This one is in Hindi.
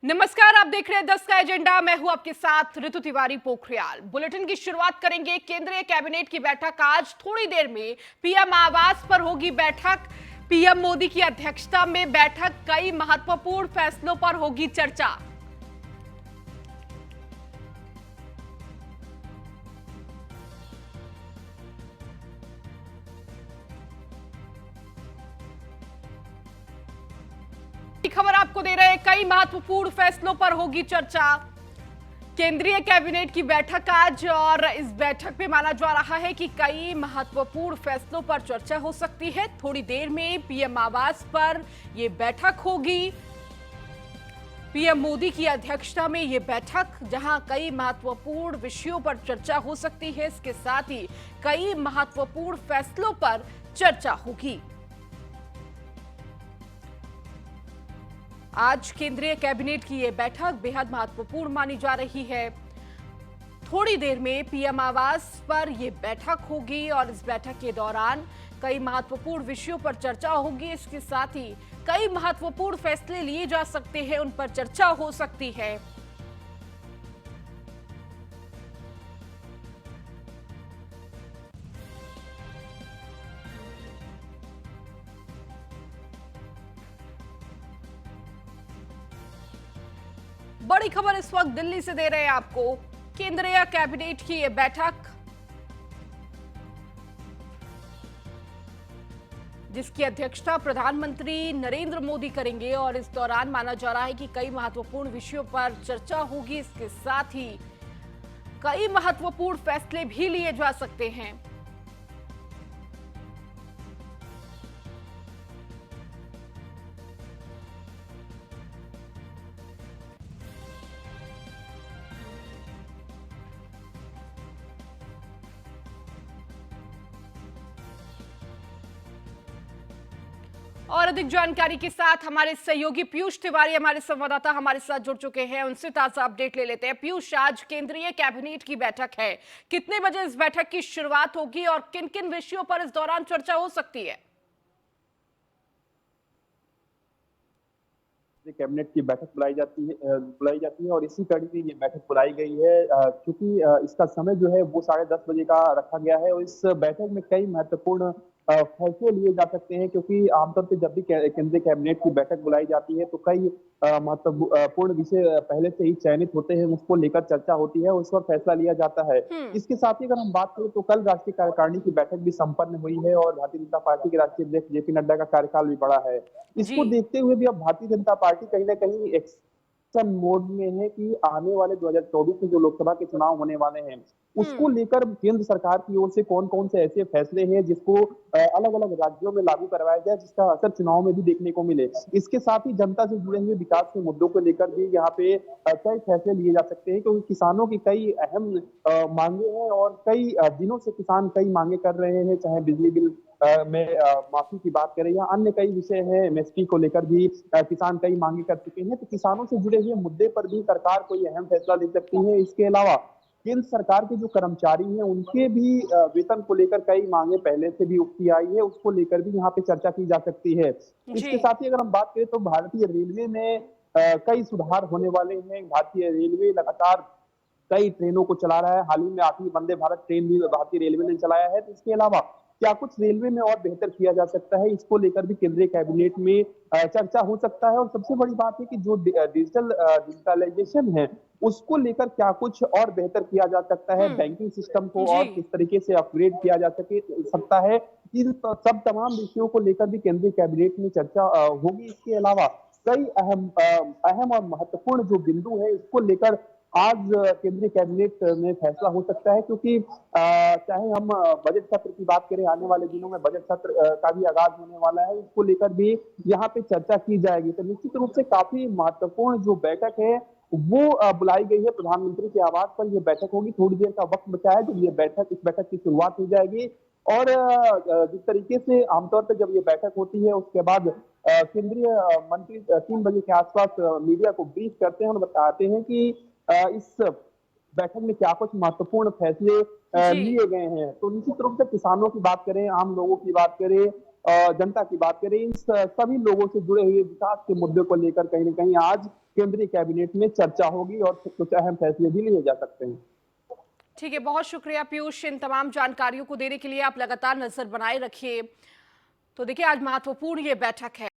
नमस्कार, आप देख रहे हैं 10 का एजेंडा। मैं हूं आपके साथ ऋतु तिवारी पोखरियाल। बुलेटिन की शुरुआत करेंगे। केंद्रीय कैबिनेट की बैठक आज थोड़ी देर में पीएम आवास पर होगी बैठक। पीएम मोदी की अध्यक्षता में बैठक, कई महत्वपूर्ण फैसलों पर होगी चर्चा। खबर आपको दे रहे हैं, कई महत्वपूर्ण फैसलों पर होगी चर्चा। केंद्रीय कैबिनेट की बैठक आज, और इस बैठक में माना जा रहा है कि कई महत्वपूर्ण फैसलों पर चर्चा हो सकती है। थोड़ी देर में पीएम आवास पर यह बैठक होगी। पीएम मोदी की अध्यक्षता में यह बैठक, जहां कई महत्वपूर्ण विषयों पर चर्चा हो सकती है, इसके साथ ही कई महत्वपूर्ण फैसलों पर चर्चा होगी। आज केंद्रीय कैबिनेट की यह बैठक बेहद महत्वपूर्ण मानी जा रही है। थोड़ी देर में पीएम आवास पर यह बैठक होगी और इस बैठक के दौरान कई महत्वपूर्ण विषयों पर चर्चा होगी। इसके साथ ही कई महत्वपूर्ण फैसले लिए जा सकते हैं, उन पर चर्चा हो सकती है। बड़ी खबर इस वक्त दिल्ली से दे रहे हैं आपको। केंद्रीय कैबिनेट की यह बैठक, जिसकी अध्यक्षता प्रधानमंत्री नरेंद्र मोदी करेंगे, और इस दौरान माना जा रहा है कि कई महत्वपूर्ण विषयों पर चर्चा होगी। इसके साथ ही कई महत्वपूर्ण फैसले भी लिए जा सकते हैं। और अधिक जानकारी के साथ हमारे सहयोगी पीयूष तिवारी, हमारे संवाददाता, हमारे साथ जुड़ चुके हैं। उनसे ताजा अपडेट ले लेते हैं। पीयूष, आज केंद्रीय कैबिनेट की बैठक है, कितने बजे इस बैठक की शुरुआत होगी और किन किन विषयों पर इस दौरान चर्चा हो सकती है? कैबिनेट की बैठक बुलाई जाती है और इसी कड़ी में ये बैठक बुलाई गई है, क्योंकि इसका समय जो है वो 10:30 बजे का रखा गया है और इस बैठक में कई महत्वपूर्ण फैसले लिए जा सकते हैं, क्योंकि आमतौर पे जब भी केंद्रीय कैबिनेट की बैठक बुलाई जाती है तो कई महत्वपूर्ण विषय पहले से ही चयनित होते हैं, उसको लेकर चर्चा होती है, उस पर फैसला लिया जाता है। इसके साथ ही अगर हम बात करें तो कल राष्ट्रीय कार्यकारिणी की बैठक भी संपन्न हुई है और भारतीय जनता पार्टी के राष्ट्रीय अध्यक्ष जेपी नड्डा का कार्यकाल भी बढ़ा है। जी। इसको देखते हुए भी अब भारतीय जनता पार्टी कहीं ना कहीं एक्शन मोड में है कि आने वाले 2024 में जो लोकसभा के चुनाव होने वाले हैं, उसको लेकर केंद्र सरकार की ओर से कौन कौन से ऐसे फैसले हैं जिसको अलग अलग राज्यों में लागू करवाया जाए, जिसका असर चुनाव में भी देखने को मिले। इसके साथ ही जनता से जुड़े हुए विकास के मुद्दों को लेकर भी यहाँ पे कई फैसले लिए जा सकते हैं, क्योंकि किसानों की कई अहम मांगे हैं और कई दिनों से किसान कई मांगे कर रहे हैं, चाहे बिजली बिल में माफी की बात करें या अन्य कई विषय हैं, एमएसपी को लेकर भी किसान कई मांगे कर चुके हैं। तो किसानों से जुड़े हुए मुद्दे पर भी सरकार कोई अहम फैसला ले सकती है। इसके अलावा केंद्र सरकार के जो कर्मचारी हैं उनके भी वेतन को लेकर कई मांगे पहले से भी उठती आई है, उसको लेकर भी यहाँ पे चर्चा की जा सकती है। इसके साथ ही अगर हम बात करें तो भारतीय रेलवे में कई सुधार होने वाले हैं। भारतीय रेलवे लगातार कई ट्रेनों को चला रहा है, हाल ही में आखिरी वंदे भारत ट्रेन भी भारतीय रेलवे ने चलाया है। तो इसके अलावा क्या कुछ रेलवे में और बेहतर किया जा सकता है, इसको लेकर भी केंद्रीय कैबिनेट में चर्चा हो सकता है। और सबसे बड़ी बात है कि जो डिजिटलाइजेशन है उसको लेकर क्या कुछ और बेहतर किया जा सकता है, बैंकिंग सिस्टम को और किस तरीके से अपग्रेड किया जा सकता है, इन सब तमाम विषयों को लेकर भी केंद्रीय कैबिनेट में चर्चा होगी। इसके अलावा कई अहम और महत्वपूर्ण जो बिंदु है इसको लेकर आज केंद्रीय कैबिनेट में फैसला हो सकता है, क्योंकि चाहे हम बजट सत्र की बात करें, आने वाले दिनों में बजट सत्र का भी आगाज होने वाला है, इसको लेकर भी यहाँ पे चर्चा की जाएगी। तो निश्चित रूप से काफी महत्वपूर्ण जो बैठक है वो बुलाई गई है। प्रधानमंत्री के आवास पर यह बैठक होगी। थोड़ी देर का वक्त बचा है जब इस बैठक की शुरुआत हो जाएगी और जिस तरीके से आमतौर पर जब ये बैठक होती है उसके बाद केंद्रीय मंत्री 3 बजे के आसपास मीडिया को ब्रीफ करते हैं और बताते हैं कि इस बैठक में क्या कुछ महत्वपूर्ण फैसले लिए गए हैं। तो निश्चित रूप से किसानों की बात करें, आम लोगों की बात करें, जनता की बात करें, इन सभी लोगों से जुड़े हुए विकास के मुद्दे को लेकर कहीं ना कहीं आज केंद्रीय कैबिनेट में चर्चा होगी और कुछ अहम फैसले भी लिए जा सकते हैं। ठीक है, बहुत शुक्रिया पीयूष इन तमाम जानकारियों को देने के लिए। आप लगातार नजर बनाए रखिए। तो देखिए, आज महत्वपूर्ण ये बैठक है।